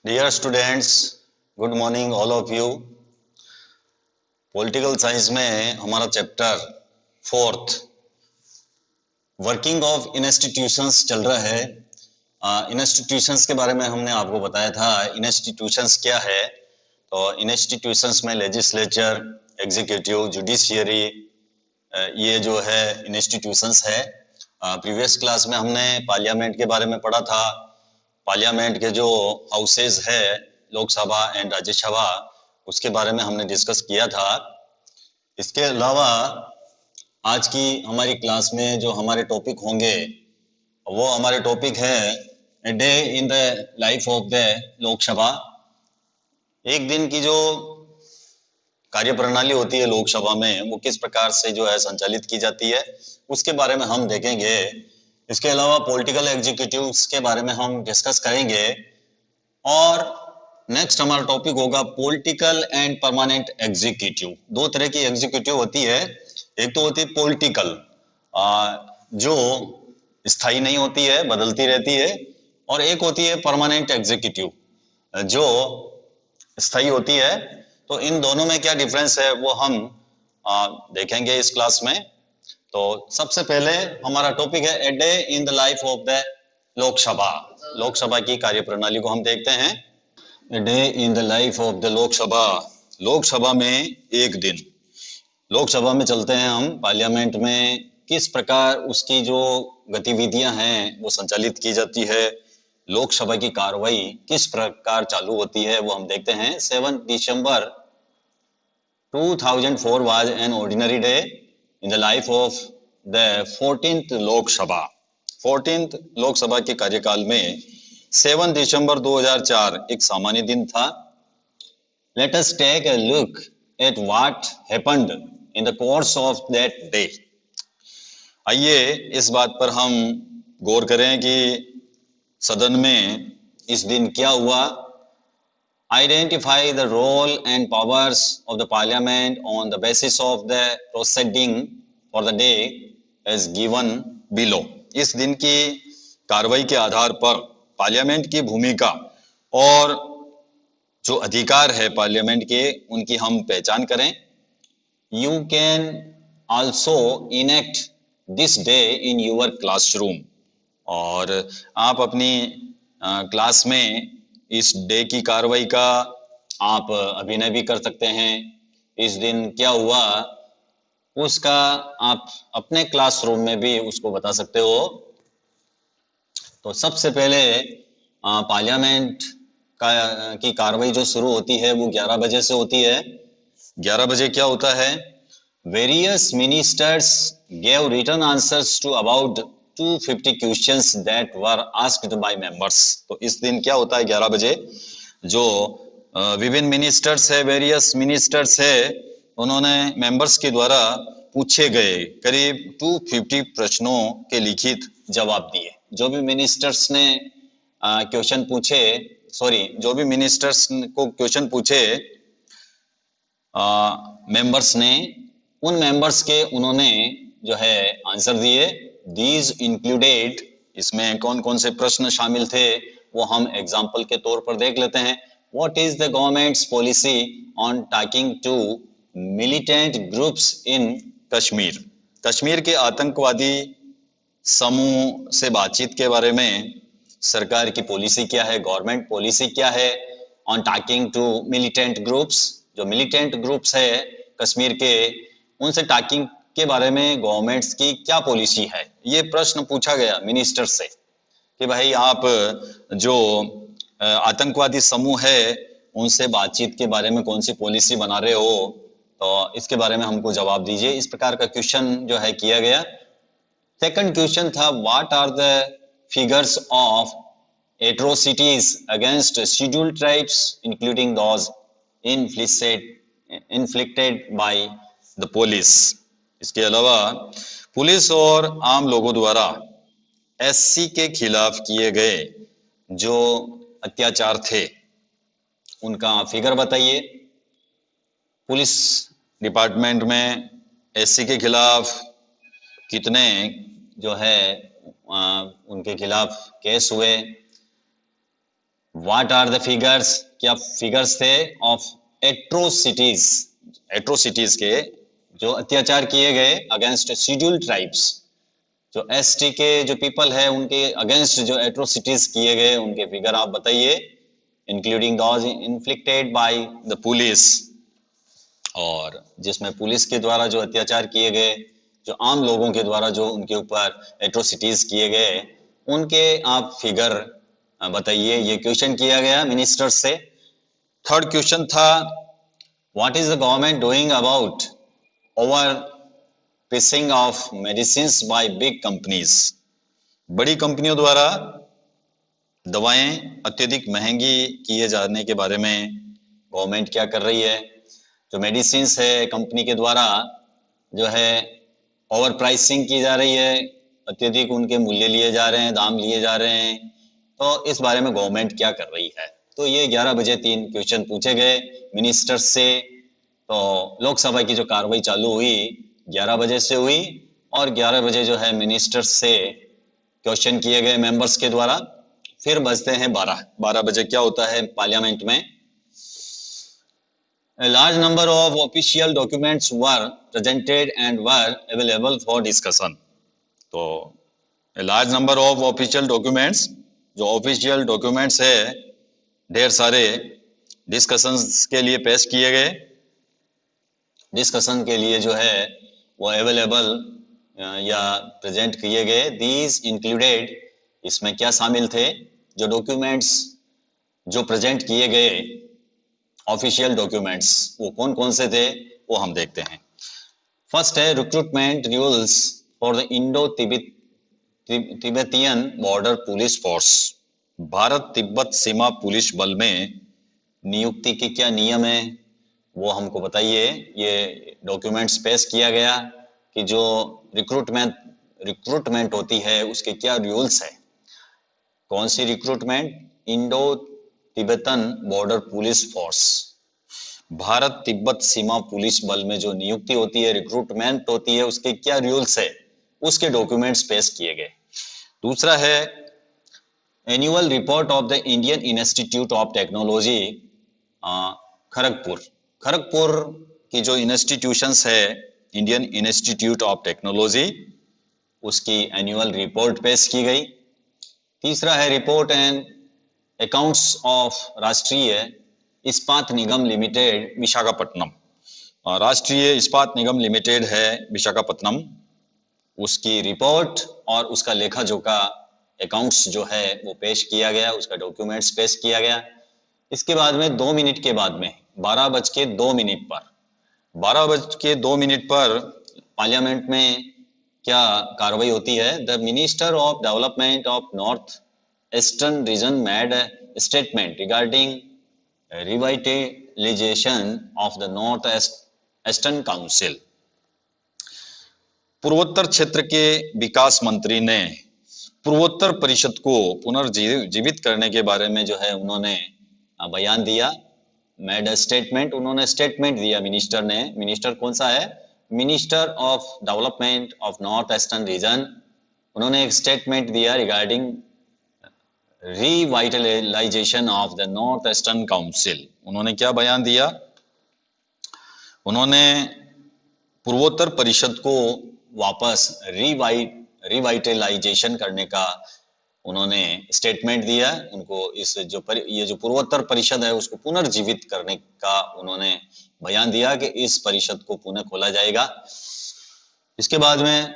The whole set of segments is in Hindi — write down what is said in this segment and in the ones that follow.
Dear students, good morning all of you. Political science में हमारा chapter fourth working of institutions चल रहा है। इंस्टीट्यूशंस के बारे में हमने आपको बताया था इंस्टीट्यूशंस क्या है। तो इंस्टीट्यूशंस में लेजिस्लेचर, एग्जीक्यूटिव, जुडिशियरी, ये जो है इंस्टीट्यूशंस है। प्रीवियस क्लास में हमने पार्लियामेंट के बारे में पढ़ा था। पार्लियामेंट के जो हाउसेज है, लोकसभा एंड राज्यसभा, उसके बारे में हमने डिस्कस किया था। इसके अलावा आज की हमारी क्लास में जो हमारे टॉपिक होंगे वो हमारे टॉपिक है a day in the life of the Lok Sabha. एक दिन की जो कार्य प्रणाली होती है लोकसभा में, वो किस प्रकार से जो है संचालित की जाती है, उसके बारे में हम देखेंगे। इसके अलावा पॉलिटिकल एग्जीक्यूटिव्स के बारे में हम डिस्कस करेंगे। और नेक्स्ट हमारा टॉपिक होगा पॉलिटिकल एंड परमानेंट एग्जीक्यूटिव। दो तरह की एग्जीक्यूटिव होती है। एक तो होती है पॉलिटिकल, जो स्थायी नहीं होती है, बदलती रहती है, और एक होती है परमानेंट एग्जीक्यूटिव, जो स्थायी होती है। तो इन दोनों में क्या डिफरेंस है वो हम देखेंगे इस क्लास में। तो सबसे पहले हमारा टॉपिक है a day in the life of the Lok Sabha. Lok Sabha की कार्यप्रणाली को हम देखते हैं। A day in the life of the Lok Sabha. Lok Sabha में एक दिन, लोकसभा में चलते हैं हम, पार्लियामेंट में किस प्रकार उसकी जो गतिविधियां हैं वो संचालित की जाती है, लोकसभा की कार्रवाई किस प्रकार चालू होती है, वो हम देखते हैं। 7 दिसंबर 2004 was an ordinary day in the life of the 14th लोक सभा। 14th लोकसभा के कार्यकाल में 7 दिसंबर 2004 एक सामान्य दिन था। Let us take a look at what happened in the course of that day. आइए इस बात पर हम गौर करें कि सदन में इस दिन क्या हुआ। Identify the role and powers of the parliament on the basis of the proceeding for the day as given below. इस दिन की कार्रवाई के आधार पर पार्लियामेंट की भूमिका और जो अधिकार है पार्लियामेंट के, उनकी हम पहचान करें। You can also enact this day in your classroom. और आप अपनी क्लास में इस डे की कार्रवाई का आप अभिनय भी कर सकते हैं। इस दिन क्या हुआ उसका आप अपने क्लासरूम में भी उसको बता सकते हो। तो सबसे पहले पार्लियामेंट की कार्रवाई जो शुरू होती है वो 11 बजे से होती है। 11 बजे क्या होता है? Various ministers gave written answers to about 250 questions that were asked by members. तो इस दिन क्या होता है 11 बजे, जो विभिन्न मिनिस्टर्स है, वेरियस मिनिस्टर्स है, उन्होंने मेंबर्स के द्वारा पूछे गए करीब 250 प्रश्नों के लिखित जवाब दिए। जो भी मिनिस्टर्स ने क्वेश्चन पूछे, जो भी मिनिस्टर्स को क्वेश्चन पूछे मेंबर्स ने, उन मेंबर्स के उन्होंने जो है आंसर दिए। दीज इंक्लूडेड, इसमें कौन कौन से प्रश्न शामिल थे वो हम एग्जाम्पल के तौर पर देख लेते हैं। What is the government's policy on talking to militant groups in Kashmir. Kashmir के आतंकवादी समूह से बातचीत के बारे में सरकार की पॉलिसी क्या है, गवर्नमेंट पॉलिसी क्या है on talking to militant groups. जो मिलिटेंट ग्रुप्स है कश्मीर के, उनसे टॉकिंग के बारे में गवर्नमेंट्स की क्या पॉलिसी है, ये प्रश्न पूछा गया मिनिस्टर से कि भाई आप जो आतंकवादी समूह है उनसे बातचीत के बारे में कौन सी पॉलिसी बना रहे हो, तो इसके बारे में हमको जवाब दीजिए। इस प्रकार का क्वेश्चन जो है किया गया। सेकंड क्वेश्चन था what are the figures of atrocities against scheduled tribes including those inflicted by the police। इसके अलावा पुलिस और आम लोगों द्वारा एससी के खिलाफ किए गए जो अत्याचार थे उनका फिगर बताइए। पुलिस डिपार्टमेंट में एससी के खिलाफ कितने जो है उनके खिलाफ केस हुए, व्हाट आर द फिगर्स, क्या फिगर्स थे ऑफ एट्रोसिटीज, एट्रोसिटीज के जो अत्याचार किए गए अगेंस्ट शेड्यूल्ड ट्राइब्स, जो एसटी के जो पीपल है उनके अगेंस्ट जो एट्रोसिटीज किए गए उनके फिगर आप बताइए, including those inflicted by the police, और जिसमें पुलिस के द्वारा जो अत्याचार किए गए, जो आम लोगों के द्वारा जो उनके ऊपर एट्रोसिटीज किए गए, उनके आप फिगर बताइए। ये क्वेश्चन किया गया मिनिस्टर से। थर्ड क्वेश्चन था what is the government doing about overpricing of medicines by big companies, बड़ी कंपनियों द्वारा दवाएं अत्यधिक महंगी किए जाने के बारे में गवर्नमेंट क्या कर रही है। जो मेडिसिन्स है कंपनी के द्वारा जो है ओवर प्राइसिंग की जा रही है, अत्यधिक उनके मूल्य लिए जा रहे हैं, दाम लिए जा रहे हैं, तो इस बारे में गवर्नमेंट क्या कर रही है। तो ये 11 बजे 3 क्वेश्चन पूछे गए मिनिस्टर से। तो लोकसभा की जो कार्रवाई चालू हुई 11 बजे से हुई, और 11 बजे जो है मिनिस्टर से क्वेश्चन किए गए मेंबर्स के द्वारा। फिर बजते हैं 12 बजे क्या होता है पार्लियामेंट में। A large number of official documents were presented and were available for discussion. तो a large number of official documents, जो official documents है ढेर सारे डिस्कशंस के लिए पेश किए गए, डिस्कशन के लिए जो है वो अवेलेबल या प्रेजेंट किए गए। दीज इंक्लूडेड, इसमें क्या शामिल थे, जो डॉक्यूमेंट्स जो प्रेजेंट किए गए ऑफिशियल डॉक्यूमेंट्स, वो कौन कौन से थे वो हम देखते हैं। फर्स्ट है recruitment rules for the Indo Tibetan border police force, Bharat Tibet सीमा पुलिस बल में नियुक्ति के क्या नियम है वो हमको बताइए। ये डॉक्यूमेंट्स पेश किया गया कि जो रिक्रूटमेंट होती है उसके क्या रूल्स है। कौन सी recruitment, Indo Tibetan border police force, Bharat Tibet सीमा पुलिस बल में जो नियुक्ति होती है, रिक्रूटमेंट होती है, उसके क्या रूल्स है, उसके डॉक्यूमेंट्स पेश किए गए। दूसरा है annual report of the Indian institute of technology Kharagpur, Kharagpur की जो इंस्टीट्यूशंस है इंडियन इंस्टीट्यूट ऑफ टेक्नोलॉजी, उसकी एनुअल रिपोर्ट पेश की गई। तीसरा है रिपोर्ट एंड अकाउंट्स ऑफ राष्ट्रीय इस्पात निगम लिमिटेड विशाखापट्टनम, राष्ट्रीय इस्पात निगम लिमिटेड है विशाखापट्टनम, उसकी रिपोर्ट और उसका लेखा जोखा अकाउंट्स जो है वो पेश किया गया, उसका डॉक्यूमेंट्स पेश किया गया। इसके बाद में 2 मिनट के बाद में 12:02 पर 12:02 पर पार्लियामेंट में क्या कार्रवाई होती है। The minister of development of north eastern region made statement regarding revitalisation of the north eastern council, पूर्वोत्तर क्षेत्र के विकास मंत्री ने पूर्वोत्तर परिषद को पुनर्जीवित करने के बारे में जो है उन्होंने बयान दिया। मेड स्टेटमेंट, उन्होंने स्टेटमेंट दिया मिनिस्टर ने। मिनिस्टर कौन सा है, minister of development of north eastern region, उन्होंने एक स्टेटमेंट दिया regarding revitalisation of the north eastern council. उन्होंने क्या बयान दिया, उन्होंने पूर्वोत्तर परिषद को वापस रिवाइटलाइजेशन करने का उन्होंने स्टेटमेंट दिया। उनको इस ये जो पूर्वोत्तर परिषद है उसको पुनर्जीवित करने का उन्होंने बयान दिया कि इस परिषद को पुनः खोला जाएगा। इसके बाद में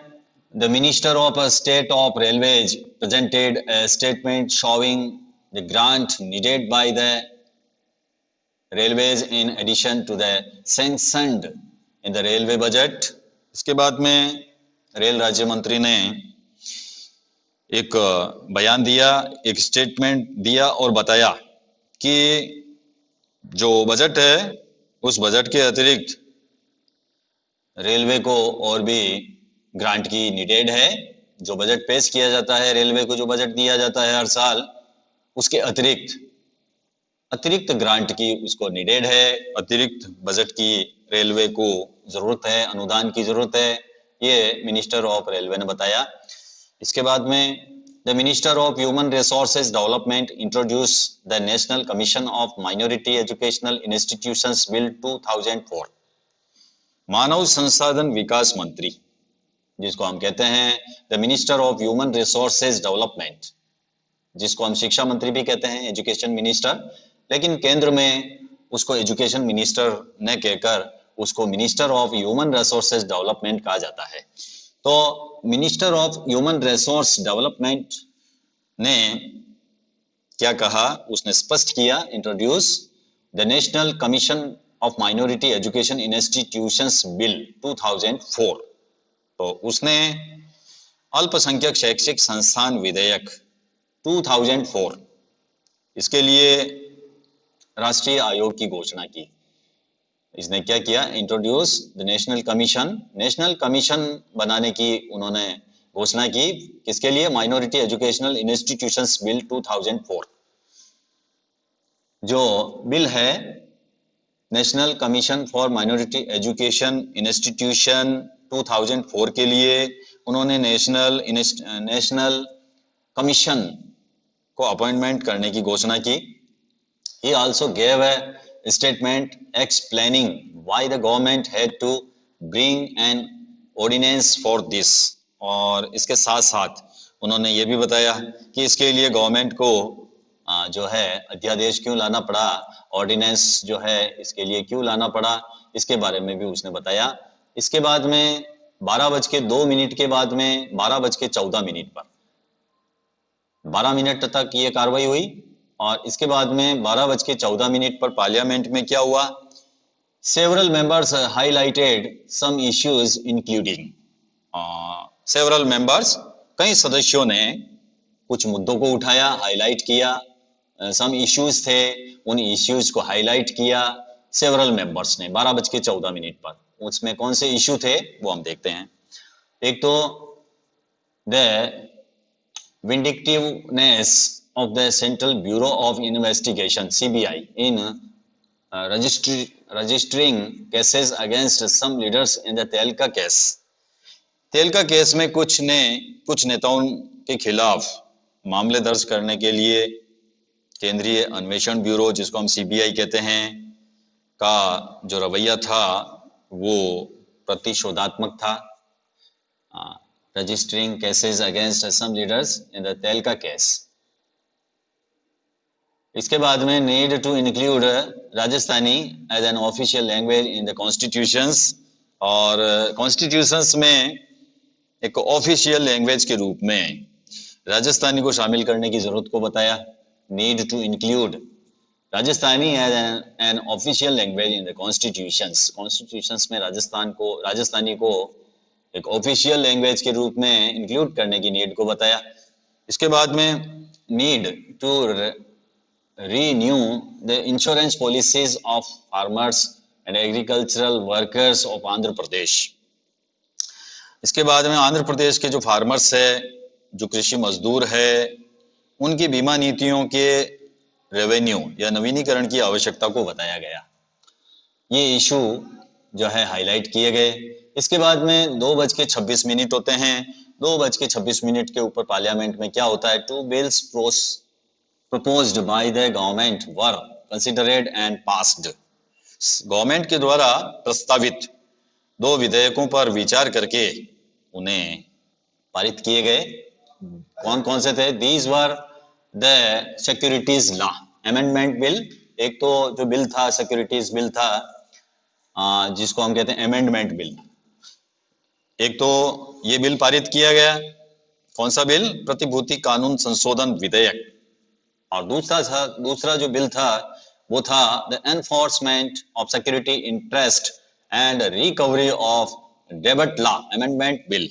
the minister of state of railways presented a statement showing the grant needed by the railways in addition to the sanctioned in the railway budget। इसके बाद में रेल राज्य मंत्री ने एक बयान दिया, एक स्टेटमेंट दिया और बताया कि जो बजट है उस बजट के अतिरिक्त रेलवे को और भी ग्रांट की नीडेड है। जो बजट पेश किया जाता है रेलवे को, जो बजट दिया जाता है हर साल, उसके अतिरिक्त ग्रांट की उसको नीडेड है, अतिरिक्त बजट की रेलवे को जरूरत है, अनुदान की जरूरत है, ये मिनिस्टर ऑफ रेलवे ने बताया। इसके बाद में The Minister of Human Resources Development introduced the National Commission of Minority Educational Institutions Bill 2004. मानव संसाधन विकास मंत्री, जिसको हम कहते हैं the minister of human resources development, जिसको हम शिक्षा मंत्री भी कहते हैं, एजुकेशन मिनिस्टर, लेकिन केंद्र में उसको एजुकेशन मिनिस्टर न कहकर उसको minister of human resources development कहा जाता है। तो minister of human resource development ने क्या कहा, उसने स्पष्ट किया, introduce the national commission of minority education institutions bill 2004। तो उसने अल्पसंख्यक शैक्षिक संस्थान विधेयक 2004 इसके लिए राष्ट्रीय आयोग की घोषणा की। इसने क्या किया, इंट्रोड्यूस द नेशनल कमीशन बनाने की उन्होंने घोषणा की, किसके लिए, माइनॉरिटी एजुकेशनल इंस्टीट्यूशंस बिल 2004। जो बिल है national commission for minority education institution 2004 के लिए उन्होंने नेशनल कमीशन को अपॉइंटमेंट करने की घोषणा की। He also gave a statement explaining why the government had to bring an ordinance for this। और इसके साथ साथ उन्होंने ये भी बताया कि इसके लिए गवर्नमेंट को जो है अध्यादेश क्यों लाना पड़ा, ऑर्डिनेंस जो है इसके लिए क्यों लाना पड़ा, इसके बारे में भी उसने बताया। इसके बाद में 12:02 के बाद में 12:14 पर 12 मिनट तक ये कार्रवाई हुई और इसके बाद में 12:14 पर पार्लियामेंट में क्या हुआ, several members highlighted some issues including, several members कई सदस्यों ने कुछ मुद्दों को उठाया, हाईलाइट किया, सम इश्यूज थे, उन इश्यूज को हाईलाइट किया सेवरल मेंबर्स ने 12:14 पर। उसमें कौन से इश्यू थे वो हम देखते हैं। एक तो the vindictiveness of the Central Bureau of Investigation (CBI) in registering cases against some leaders in the Tehelka case. Tehelka case में कुछ नेताओं के खिलाफ मामले दर्ज करने के लिए केंद्रीय अन्वेषण ब्यूरो, जिसको हम CBI कहते हैं, का जो रवैया था वो प्रतिशोधात्मक था। registering cases against some leaders in the Tehelka case. इसके बाद में need to include Rajasthani as an official language in the constitutions, और constitutions में एक ऑफिशियल लैंग्वेज के रूप में राजस्थानी को शामिल करने की जरूरत को बताया। need to include Rajasthani as an official language in the constitutions में राजस्थानी को एक ऑफिशियल लैंग्वेज के रूप में इंक्लूड करने की नीड को बताया। इसके बाद में need to renew the insurance policies of farmers and agricultural workers of Andhra Pradesh. इसके बाद में आंध्र प्रदेश के जो फार्मर्स है, जो कृषि मजदूर है, उनकी बीमा नीतियों के रेवेन्यू या नवीनीकरण की आवश्यकता को बताया गया। ये इशू जो है हाईलाइट किए गए। इसके बाद में 2:26 होते हैं। 2:26 के ऊपर पार्लियामेंट में क्या होता है, 2 bills proposed by the government were considered and passed। Government के द्वारा प्रस्तावित 2 विधेयकों पर विचार करके उन्हें पारित किए गए। कौन कौन से थे, these were the securities law amendment bill. एक तो जो बिल था सिक्योरिटीज बिल था, जिसको हम कहते हैं अमेंडमेंट बिल। एक तो ये बिल पारित किया गया, कौन सा बिल, प्रतिभूति कानून संशोधन विधेयक। और दूसरा जो बिल था वो था the enforcement of security interest and recovery of डेब्ट लॉ अमेंडमेंट बिल।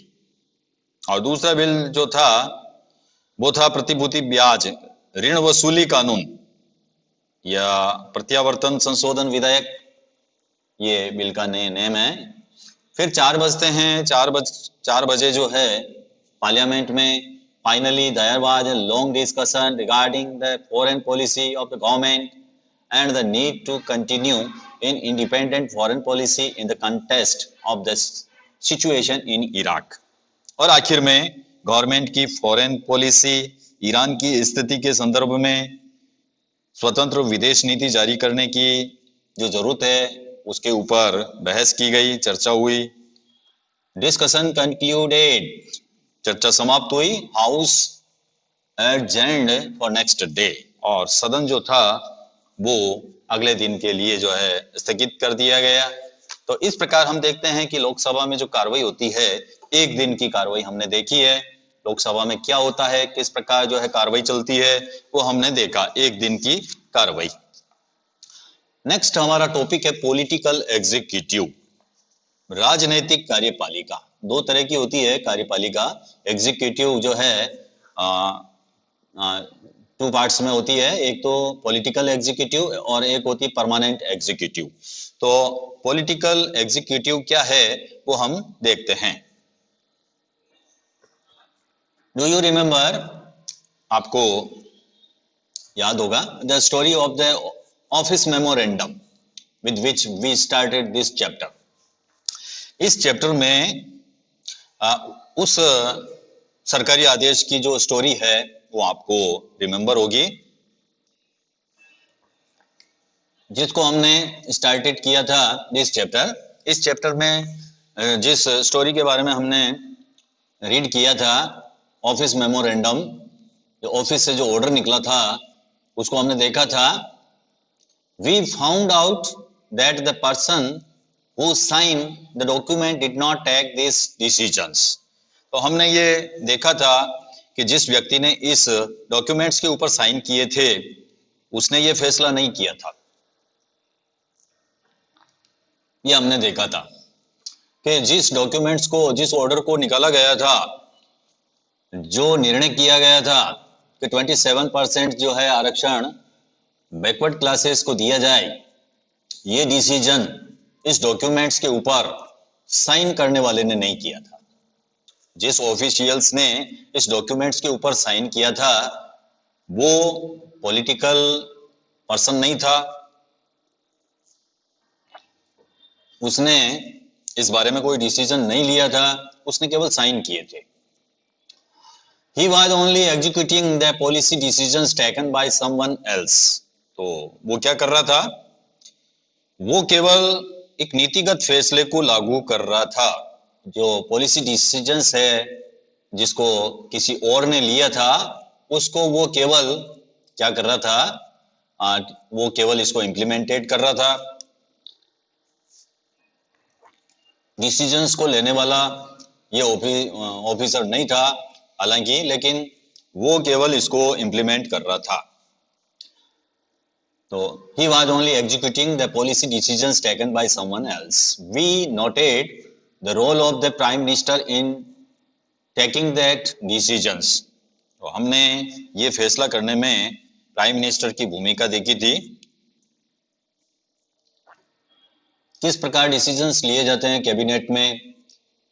और दूसरा बिल जो था वो था प्रतिभूति ब्याज ऋण वसूली कानून या प्रत्यावर्तन संशोधन विधेयक, ये बिल का नेम है। फिर 4 बजते हैं, 4 बजे जो है पार्लियामेंट में finally there was a long discussion regarding the foreign policy of the government and the need to continue in independent foreign policy in the context of the situation in Iraq. और आखिर में गवर्नमेंट की फॉरेन पॉलिसी, ईरान की स्थिति के संदर्भ में स्वतंत्र विदेश नीति जारी करने की जो जरूरत है उसके ऊपर बहस की गई, चर्चा हुई। डिस्कशन कंक्लूडेड, चर्चा समाप्त हुई। House adjourned for next day, और सदन जो था वो अगले दिन के लिए जो है स्थगित कर दिया गया। तो इस प्रकार हम देखते हैं कि लोकसभा में जो कार्रवाई होती है, एक दिन की कार्रवाई हमने देखी है। लोकसभा में क्या होता है, किस प्रकार जो है कार्रवाई चलती है, वो हमने देखा, एक दिन की कार्रवाई। नेक्स्ट हमारा टॉपिक है पॉलिटिकल एग्जीक्यूटिव, राजनैतिक कार्यपालिका। दो तरह की होती है कार्यपालिका। एग्जीक्यूटिव जो है टू पार्ट्स में होती है, एक तो पॉलिटिकल एग्जीक्यूटिव और एक होती है परमानेंट एग्जीक्यूटिव। तो पॉलिटिकल एग्जीक्यूटिव क्या है वो हम देखते हैं। डू यू रिमेंबर, आपको याद होगा, the story of the office memorandum with which we started this chapter. इस चैप्टर में उस सरकारी आदेश की जो स्टोरी है वो आपको रिमेंबर होगी, जिसको हमने स्टार्टेड किया था दिस चैप्टर। इस चैप्टर में जिस स्टोरी के बारे में हमने रीड किया था, ऑफिस मेमोरेंडम, जो ऑफिस से जो ऑर्डर निकला था उसको हमने देखा था। We found out that the person who signed the document did not take these decisions। तो हमने ये देखा था कि जिस व्यक्ति ने इस डॉक्यूमेंट्स के ऊपर साइन किए थे उसने ये फैसला नहीं किया था। ये हमने देखा था कि जिस डॉक्यूमेंट्स को, जिस ऑर्डर को निकाला गया था, जो निर्णय किया गया था कि 27% जो है आरक्षण बैकवर्ड क्लासेस को दिया जाए, ये डिसीजन इस डॉक्यूमेंट्स के ऊपर साइन करने वाले ने नहीं किया था। जिस ऑफिशियल्स ने इस डॉक्यूमेंट्स के ऊपर साइन किया था वो पॉलिटिकल पर्सन नहीं था, उसने इस बारे में कोई डिसीजन नहीं लिया था, उसने केवल साइन किए थे। He was only executing the policy decisions taken by someone else। तो वो क्या कर रहा था, वो केवल एक नीतिगत फैसले को लागू कर रहा था। जो पॉलिसी डिसीजंस है जिसको किसी और ने लिया था उसको वो केवल क्या कर रहा था, वो केवल इसको इम्प्लीमेंटेड कर रहा था। डिसीजंस को लेने वाला ये ऑफिसर नहीं था हालांकि, लेकिन वो केवल इसको इम्प्लीमेंट कर रहा था। So he was only executing the policy decisions taken by someone else. We noted the role of the Prime Minister in taking that decisions। तो हमने ये फैसला करने में प्राइम मिनिस्टर की भूमिका देखी थी। किस प्रकार डिसीजंस लिए जाते हैं कैबिनेट में,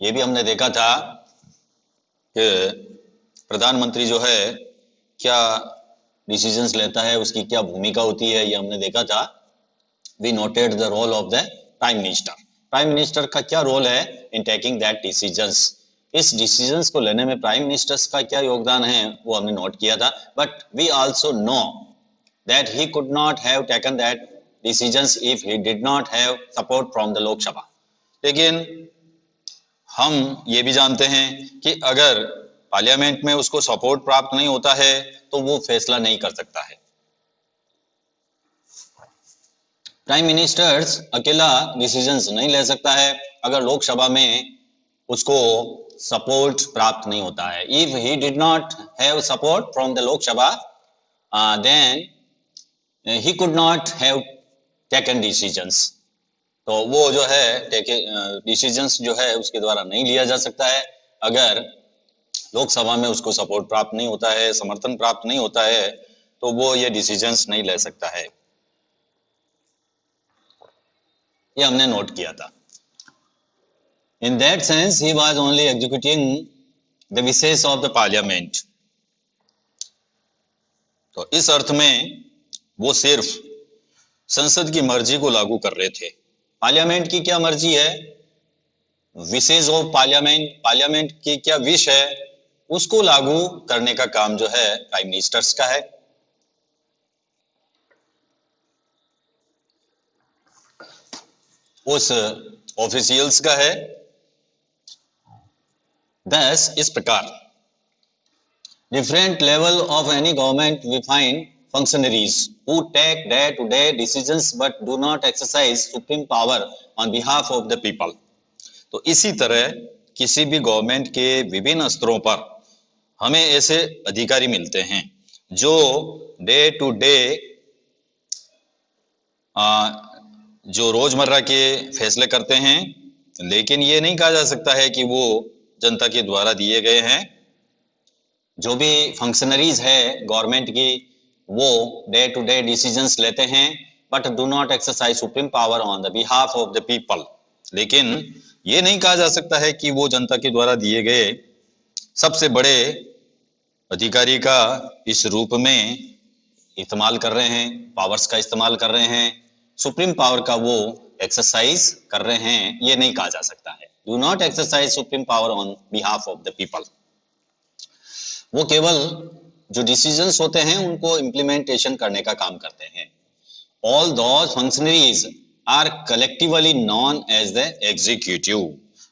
ये भी हमने देखा था कि प्रधानमंत्री जो है क्या डिसीजंस लेता है, उसकी क्या भूमिका होती है, ये हमने देखा था। We noted the role of the prime minister. Prime minister का क्या रोल है इन टेकिंग दैट डिसीजंस, इस डिसीजंस को लेने में प्राइम मिनिस्टर्स का क्या योगदान है वो हमने नोट किया था। But we also know that he could not have taken that decisions if he did not have support from the Lok Sabha. लेकिन हम ये भी जानते हैं कि अगर पार्लियामेंट में उसको सपोर्ट प्राप्त नहीं होता है तो वो फैसला नहीं कर सकता है। प्राइम मिनिस्टर्स अकेला डिसीजंस नहीं ले सकता है अगर लोकसभा में उसको सपोर्ट प्राप्त नहीं होता है। If he did not have support from the Lok Sabha then he could not have taken decisions. तो वो जो है डिसीजंस जो है उसके द्वारा नहीं लिया जा सकता है अगर लोकसभा में उसको सपोर्ट प्राप्त नहीं होता है, समर्थन प्राप्त नहीं होता है, तो वो ये डिसीजंस नहीं ले सकता है। ये हमने नोट किया था। In that sense he was only executing the wishes of the parliament. तो इस अर्थ में वो सिर्फ संसद की मर्जी को लागू कर रहे थे। पार्लियामेंट की क्या मर्जी है, विशेष ऑफ पार्लियामेंट, पार्लियामेंट की क्या विश है, उसको लागू करने का काम जो है प्राइम मिनिस्टर्स का है। उस ऑफिशियल्स का है। दस इस प्रकार different level of any government we find functionaries who take day-to-day decisions but do not exercise supreme power on behalf of the people। तो इसी तरह किसी भी गवर्नमेंट के विभिन्न स्तरों पर हमें ऐसे अधिकारी मिलते हैं जो डे टू डे जो रोजमर्रा के फैसले करते हैं, लेकिन ये नहीं कहा जा सकता है कि वो जनता के द्वारा दिए गए हैं। जो भी फंक्शनरीज है गवर्नमेंट की वो डे टू डे डिसीजंस लेते हैं but do not exercise supreme power on the behalf of the people. लेकिन ये नहीं कहा जा सकता है कि वो जनता के द्वारा दिए गए सबसे बड़े अधिकारी का इस रूप में इस्तेमाल कर रहे हैं, पावर्स का इस्तेमाल कर रहे हैं, सुप्रीम पावर का वो एक्सरसाइज कर रहे हैं, ये नहीं कहा जा सकता है। Do not exercise supreme power on behalf of the people. वो केवल जो डिसीजंस होते हैं उनको इम्प्लीमेंटेशन करने का काम करते हैं। All those functionaries are collectively known as the executive.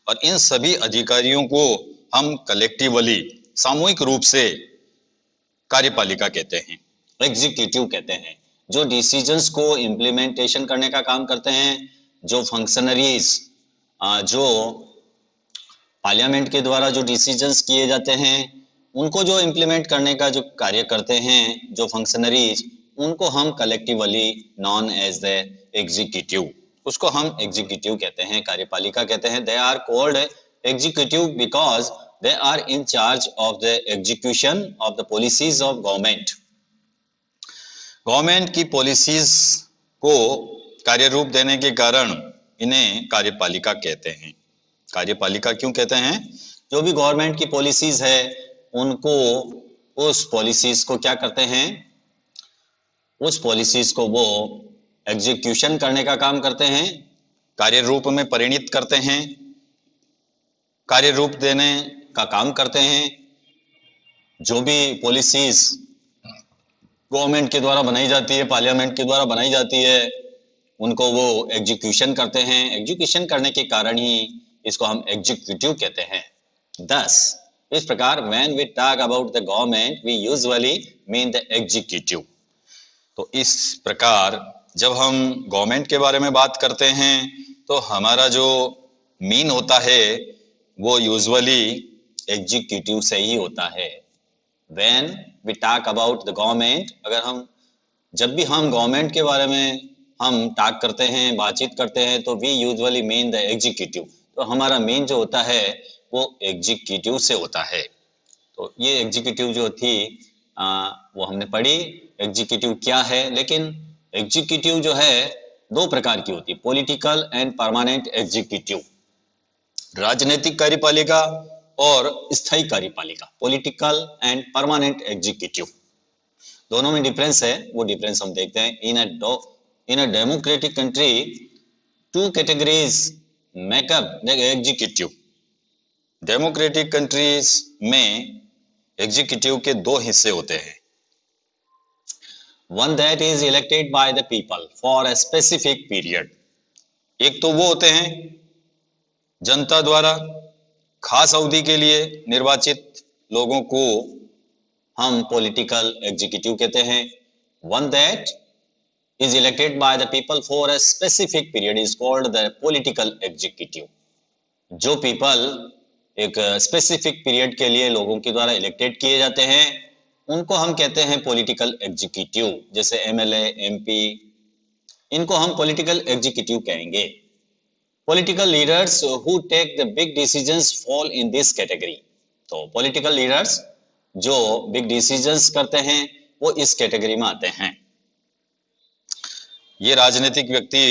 और इन सभी अधिकारियों को हम कलेक्टिवली सामूहिक रूप से कार्यपालिका कहते हैं, एग्जीक्यूटिव कहते हैं। जो डिसीजंस को इम्प्लीमेंटेशन करने का काम करते हैं, जो फंक्शनरीज जो पार्लियामेंट के द्वारा जो डिसीजंस किए जाते हैं उनको जो इम्प्लीमेंट करने का जो कार्य करते हैं जो फंक्शनरीज, उनको हम collectively known as the executive, उसको हम एग्जीक्यूटिव कहते हैं, कार्यपालिका कहते हैं। They are called executive because they are in charge of the execution of the policies of government. Government की पॉलिसीज को कार्य रूप देने के कारण इन्हें कार्यपालिका कहते हैं। कार्यपालिका क्यों कहते हैं? जो भी गवर्नमेंट की पॉलिसीज है उनको, उस पॉलिसीज को क्या करते हैं, उस पॉलिसीज को वो एग्जीक्यूशन करने का काम करते हैं, कार्य रूप में परिणित करते हैं, कार्य रूप देने का काम करते हैं। जो भी पॉलिसीज गवर्नमेंट के द्वारा बनाई जाती है, पार्लियामेंट के द्वारा बनाई जाती है, उनको वो एग्जीक्यूशन करते हैं। एग्जीक्यूशन करने के कारण ही इसको हम एग्जीक्यूटिव कहते हैं। 10 इस प्रकार when we talk about the government we usually mean the executive. तो इस प्रकार जब हम गवर्नमेंट के बारे में बात करते हैं तो हमारा जो मीन होता है वो यूजुअली एग्जीक्यूटिव से ही होता है। When we talk about the government, अगर हम जब भी हम गवर्नमेंट के बारे में हम टॉक करते हैं, बातचीत करते हैं, तो we usually mean the executive. तो हमारा मीन जो होता है वो एग्जीक्यूटिव से होता है। तो ये एग्जीक्यूटिव जो थी वो हमने पढ़ी, एग्जीक्यूटिव क्या है। लेकिन एग्जीक्यूटिव जो है दो प्रकार की होती है, पॉलिटिकल एंड परमानेंट एग्जीक्यूटिव। राजनीतिक कार्यपालिका और स्थायी कार्यपालिका, पॉलिटिकल एंड परमानेंट एग्जीक्यूटिव, दोनों में डिफरेंस है। वो डिफरेंस हम देखते हैं। In a democratic country two categories make up the executive. Democratic countries में एग्जीक्यूटिव के दो हिस्से होते हैं। One that is elected by the people for a specific period. एक तो वो होते हैं जनता द्वारा खास अवधि के लिए निर्वाचित लोगों को हम पॉलिटिकल एग्जीक्यूटिव कहते हैं। One that is elected by the people for a specific period is called the political executive. जो पीपल एक स्पेसिफिक पीरियड के लिए लोगों के द्वारा इलेक्टेड किए जाते हैं उनको हम कहते हैं पॉलिटिकल एग्जीक्यूटिव। जैसे एमएलए, एमपी, इनको हम पॉलिटिकल एग्जीक्यूटिव कहेंगे। Political leaders who take the big decisions fall in this category. तो पॉलिटिकल लीडर्स जो बिग डिसीजंस करते हैं वो इस कैटेगरी में आते हैं। ये राजनीतिक व्यक्ति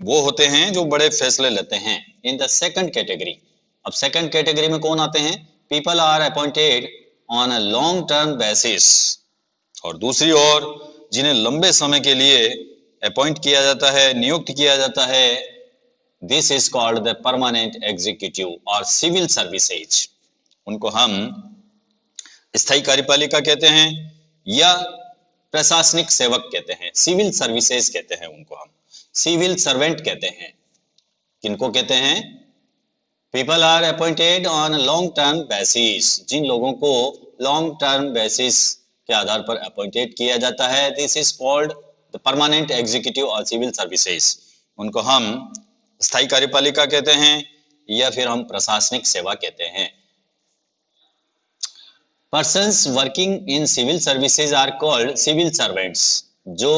वो होते हैं जो बड़े फैसले लेते हैं। इन द सेकंड कैटेगरी, अब सेकंड कैटेगरी में कौन आते हैं? People are appointed on a long term basis. और दूसरी ओर जिन्हें लंबे समय के लिए अपॉइंट किया जाता है, नियुक्त किया जाता है, this is called the permanent executive और सिविल सर्विसेज। उनको हम स्थायी कार्यपालिका कहते हैं या प्रशासनिक सेवक कहते हैं, सिविल सर्विसेज कहते हैं उनको हम, सिविल सर्वेंट कहते हैं। किनको कहते हैं? People are appointed on long term basis, जिन लोगों को लॉन्ग टर्म बेसिस के आधार पर अपॉइंटेड किया जाता है, this is called the permanent executive और सिविल सर्विसेज। उनको हम स्थायी कार्यपालिका कहते हैं या फिर हम प्रशासनिक सेवा कहते हैं। Persons working in civil services are called civil servants. जो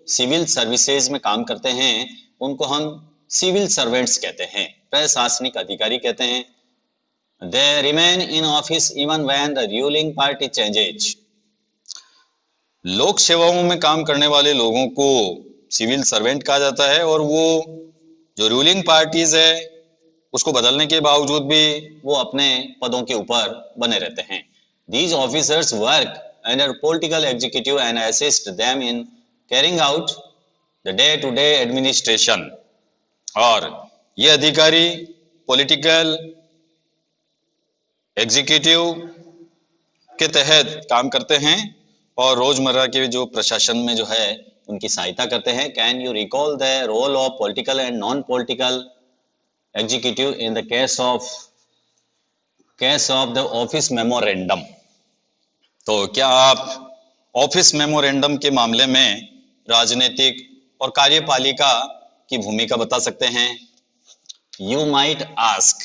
सिविल सर्विसेज में काम करते हैं उनको हम सिविल सर्वेंट्स कहते हैं, प्रशासनिक अधिकारी कहते हैं। They remain in office even when the ruling party changes. लोक सेवाओं में काम करने वाले लोगों को सिविल सर्वेंट कहा जाता है और वो जो रूलिंग पार्टीज है उसको बदलने के बावजूद भी वो अपने पदों के ऊपर बने रहते हैं। These officers work under political executive and assist them in carrying out the day-to-day administration। और ये अधिकारी पॉलिटिकल एग्जीक्यूटिव के तहत काम करते हैं और रोजमर्रा के जो प्रशासन में जो है उनकी सहायता करते हैं। Can you recall the role of political and non political executive in the case of the office memorandum? तो क्या आप ऑफिस मेमोरेंडम के मामले में राजनीतिक और कार्यपालिका की भूमिका बता सकते हैं? यू माइट आस्क,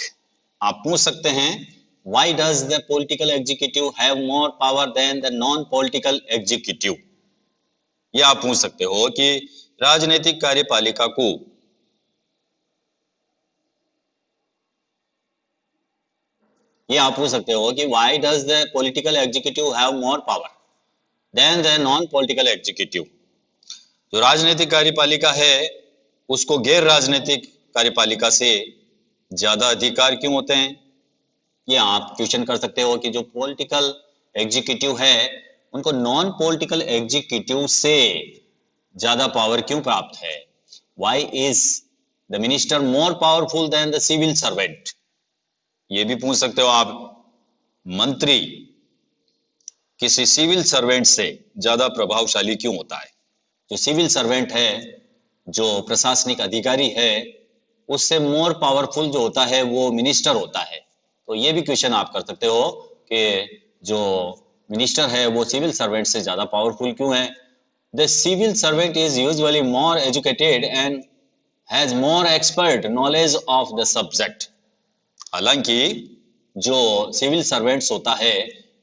आप पूछ सकते हैं, why does the political executive have more power than the non political executive? ये आप पूछ सकते हो कि राजनीतिक कार्यपालिका को ये आप पूछ सकते हो कि why does the political executive have more power than the non political executive? जो राजनीतिक कार्यपालिका है उसको गैर राजनीतिक कार्यपालिका से ज्यादा अधिकार क्यों होते हैं? ये आप क्वेश्चन कर सकते हो कि जो पॉलिटिकल एग्जीक्यूटिव है उनको नॉन पॉलिटिकल एग्जीक्यूटिव से ज्यादा पावर क्यों प्राप्त है? Why is the minister more powerful than the civil servant? ये भी पूछ सकते हो आप, मंत्री किसी सिविल सर्वेंट से ज्यादा प्रभावशाली क्यों होता है? जो सिविल सर्वेंट है, जो प्रशासनिक अधिकारी है, उससे मोर पावरफुल जो होता है वो मिनिस्टर होता है। तो ये भी क्वेश्चन आप कर सकते हो कि जो मिनिस्टर है वो सिविल सर्वेंट से ज्यादा पावरफुल क्यों है? The civil servant is usually more educated and has more expert knowledge of the subject. हालांकि जो सिविल सर्वेंट्स होता है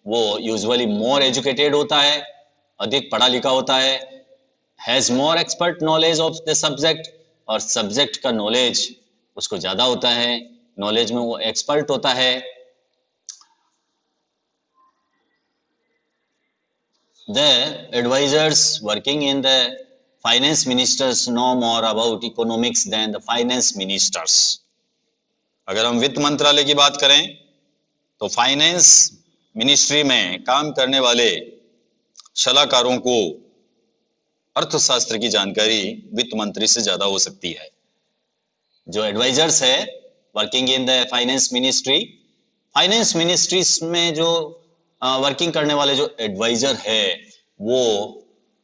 वो यूजुअली मोर एजुकेटेड होता है, अधिक पढ़ा लिखा होता है, has more expert knowledge of the subject, और सब्जेक्ट का नॉलेज उसको ज्यादा होता है, नॉलेज में वो एक्सपर्ट होता है। The advisers working in the finance ministers know more about economics than the finance ministers. अगर हम वित्त मंत्रालय की बात करें तो फाइनेंस मिनिस्ट्री में काम करने वाले सलाहकारों को अर्थशास्त्र की जानकारी वित्त मंत्री से ज्यादा हो सकती है। जो एडवाइजर्स है working in the finance ministry में जो वर्किंग करने वाले जो एडवाइजर है वो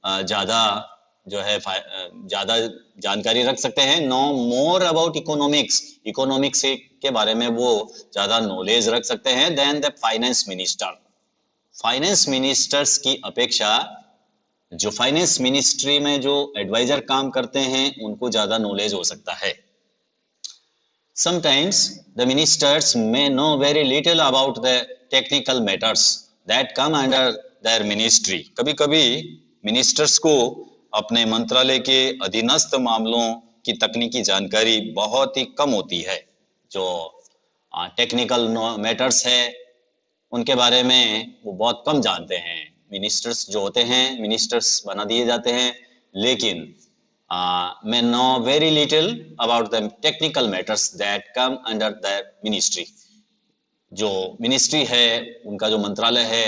ज्यादा जो है ज्यादा जानकारी रख सकते हैं। नो मोर अबाउट इकोनॉमिक्स के बारे में वो ज्यादा नॉलेज रख सकते हैं then the finance minister. Finance ministers की अपेक्षा जो फाइनेंस मिनिस्ट्री में जो एडवाइजर काम करते हैं उनको ज्यादा नॉलेज हो सकता है। Sometimes the ministers may know very little about the technical matters that come under their ministry। कभी-कभी मिनिस्टर्स को अपने मंत्रालय के अधीनस्थ मामलों की तकनीकी जानकारी बहुत ही कम होती है। जो टेक्निकल मैटर्स है उनके बारे में वो बहुत कम जानते हैं। मिनिस्टर्स जो होते हैं, मिनिस्टर्स बना दिए जाते हैं, लेकिन may know very little about the technical matters that come under their ministry। जो मिनिस्ट्री है, उनका जो मंत्रालय है,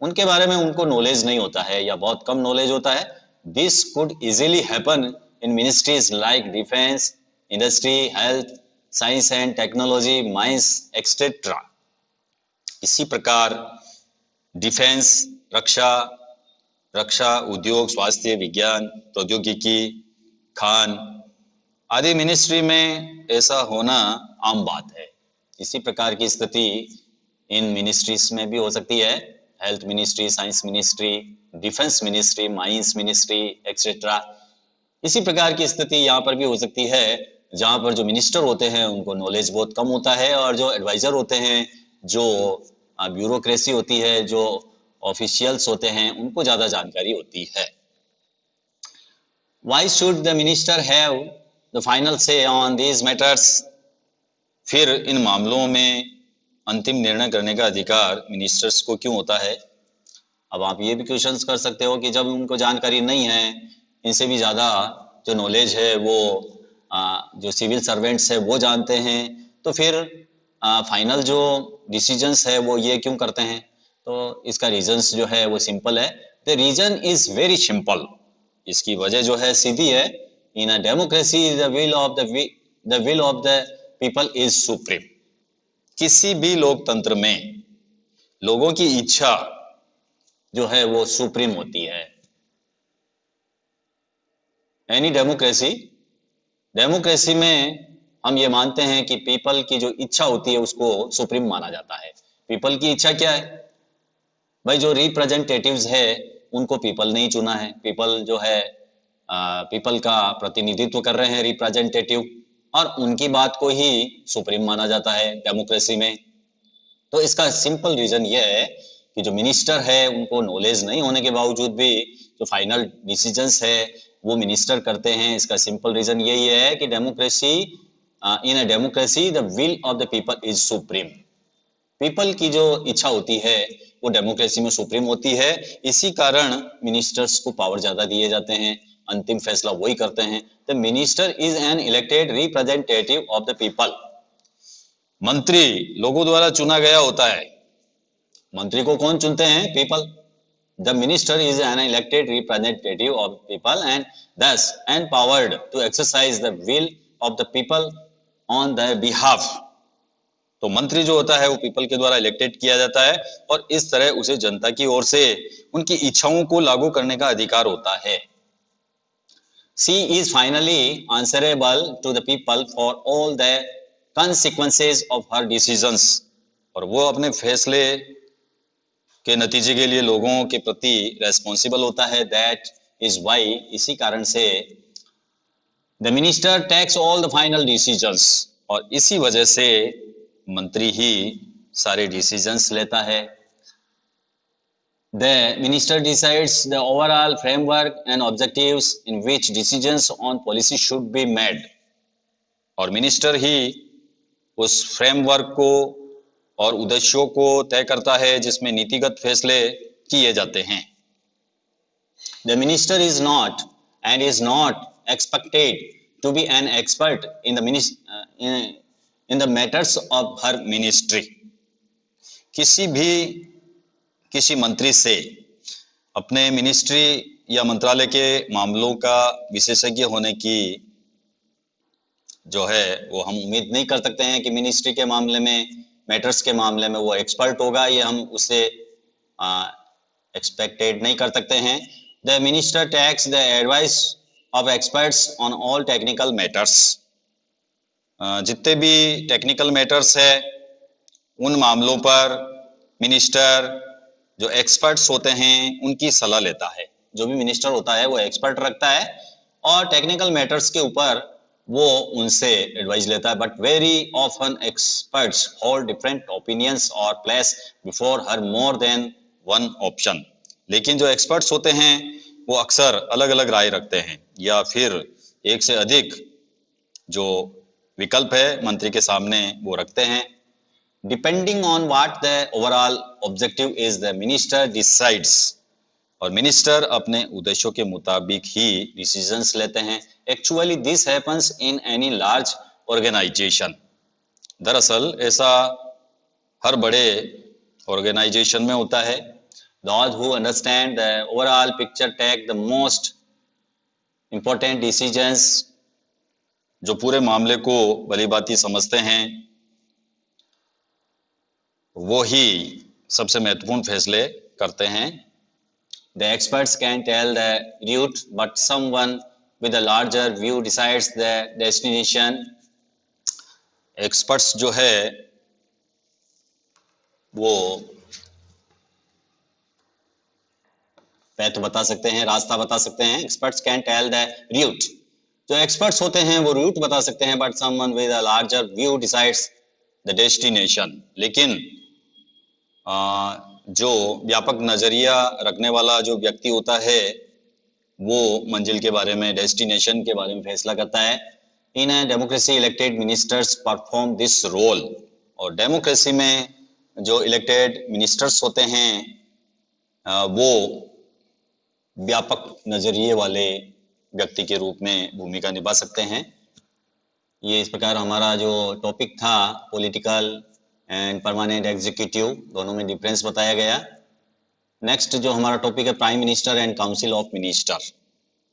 उनके बारे में उनको नॉलेज नहीं होता है या बहुत कम नॉलेज होता है। This could easily happen in ministries like defence, industry, health, science and technology, mines etcetera. इसी प्रकार डिफेंस, रक्षा, रक्षा उद्योग, स्वास्थ्य, विज्ञान, प्रौद्योगिकी, खान आदि मिनिस्ट्री में ऐसा होना आम बात है। इसी प्रकार की स्थिति इन मिनिस्ट्रीज में भी हो सकती है। Health ministry, science ministry, defence ministry, mines ministry etcetera. इसी प्रकार की स्थिति यहाँ पर भी हो सकती है, जहाँ पर जो मिनिस्टर होते हैं उनको नॉलेज बहुत कम होता है और जो एडवाइजर होते हैं, जो ब्यूरोक्रेसी होती है, जो ऑफिशियल्स होते हैं, उनको ज़्यादा जानकारी होती है। Why should the minister have the final say on these matters? फिर इन मामलों में अंतिम निर्णय करने का अधिकार मिनिस्टर्स को क्यों होता है? अब आप ये भी क्वेश्चंस कर सकते हो कि जब उनको जानकारी नहीं है, इनसे भी ज़्यादा जो नॉलेज है वो जो सिविल सर्वेंट्स है वो जानते हैं, तो फिर फाइनल जो डिसीजंस है वो ये क्यों करते हैं? तो इसका रीजंस जो है वो सिंपल है। The reason is very simple. इसकी वजह जो है सीधी है। In a democracy the will of the people is supreme. किसी भी लोकतंत्र में लोगों की इच्छा जो है वो सुप्रीम होती है। एनी डेमोक्रेसी में हम ये मानते हैं कि पीपल की जो इच्छा होती है उसको सुप्रीम माना जाता है। पीपल की इच्छा क्या है? भाई जो रिप्रेजेंटेटिव्स है उनको पीपल नहीं चुना है। पीपल जो है पीपल का प्रतिनिधित्व कर रहे हैं रिप्रेजेंटेटिव, और उनकी बात को ही सुप्रीम माना जाता है डेमोक्रेसी में। तो इसका सिंपल रीजन ये है कि जो मिनिस्टर है उनको नॉलेज नहीं होने के बावजूद भी जो फाइनल डिसीजंस है वो मिनिस्टर करते हैं। इसका सिंपल रीजन यही है कि democracy in a democracy the will of the people is supreme. People की जो इच्छा होती है वो डेमोक्रेसी में सुप्रीम होती है। इसी कारण मिनिस्टर्स को पावर ज्यादा दिए जाते हैं, अंतिम फैसला वही करते हैं। The minister is an elected representative of the people. मंत्री लोगों द्वारा चुना गया होता है। मंत्री को कौन चुनते हैं? People. The minister is an elected representative of people and thus empowered to exercise the will of the people on their behalf। तो मंत्री जो होता है वो पीपल के द्वारा इलेक्टेड किया जाता है और इस तरह उसे जनता की ओर से उनकी इच्छाओं को लागू करने का अधिकार होता है। She is finally answerable to the people for all the consequences of her decisions। और वो अपने फैसले के नतीजे के लिए लोगों के प्रति रेस्पॉन्सिबल होता है। दैट इज वाई, इसी कारण से the minister takes all the final decisions, और इसी वजह से मंत्री ही सारे डिसीजंस लेता है। The minister decides the overall framework and objectives in which decisions on policy should be made. और मिनिस्टर ही उस फ्रेमवर्क को और उद्देश्यों को तय करता है जिसमें नीतिगत फैसले किए जाते हैं। The minister is not and is not expected to be an expert in the matters of her ministry। किसी मंत्री से अपने मिनिस्ट्री या मंत्रालय के मामलों का विशेषज्ञ होने की जो है वो हम उम्मीद नहीं कर सकते हैं कि मिनिस्ट्री के मामले में, मैटर्स के मामले में वो एक्सपर्ट होगा। ये हम उससे एक्सपेक्टेड नहीं कर सकते हैं। The minister takes the advice of experts on all technical matters. जितने भी टेक्निकल मैटर्स है उन मामलों पर मिनिस्टर जो एक्सपर्ट्स होते हैं उनकी सलाह लेता है। जो भी मिनिस्टर होता है वो एक्सपर्ट रखता है और टेक्निकल मैटर्स के ऊपर वो उनसे एडवाइस लेता है। But very often experts hold different opinions और place before her more than one option. लेकिन जो एक्सपर्ट्स होते हैं वो अक्सर अलग अलग राय रखते हैं या फिर एक से अधिक जो विकल्प है मंत्री के सामने वो रखते हैं। Depending on what the overall objective is the minister decides. और मिनिस्टर अपने उद्देश्यों के मुताबिक ही डिसीजंस लेते हैं। Actually this happens in any large organisation. दरअसल ऐसा हर बड़े ऑर्गेनाइजेशन में होता है। Those who understand the overall picture take the most important decisions। जो पूरे मामले को भली भांति समझते हैं वो ही सबसे महत्वपूर्ण फैसले करते हैं। The experts can tell the route, but someone with a larger view decides the destination. Experts जो है वो पैथ बता सकते हैं, रास्ता बता सकते हैं। Experts can tell the route. जो एक्सपर्ट्स होते हैं वो रूट बता सकते हैं, but someone with a larger view decides the destination. लेकिन जो व्यापक नजरिया रखने वाला जो व्यक्ति होता है वो मंजिल के बारे में, डेस्टिनेशन के बारे में फैसला करता है। In a democracy elected ministers perform this role. और डेमोक्रेसी में जो इलेक्टेड मिनिस्टर्स होते हैं वो व्यापक नजरिए वाले व्यक्ति के रूप में भूमिका निभा सकते हैं। ये इस प्रकार हमारा जो टॉपिक था पॉलिटिकल एंड परमानेंट एग्जीक्यूटिव, दोनों में डिफरेंस बताया गया। नेक्स्ट जो हमारा टॉपिक है prime minister and council of minister,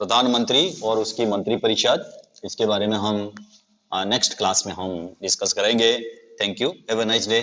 प्रधानमंत्री और उसकी मंत्री परिषद, इसके बारे में हम नेक्स्ट क्लास में हम डिस्कस करेंगे। Thank you, have a nice day.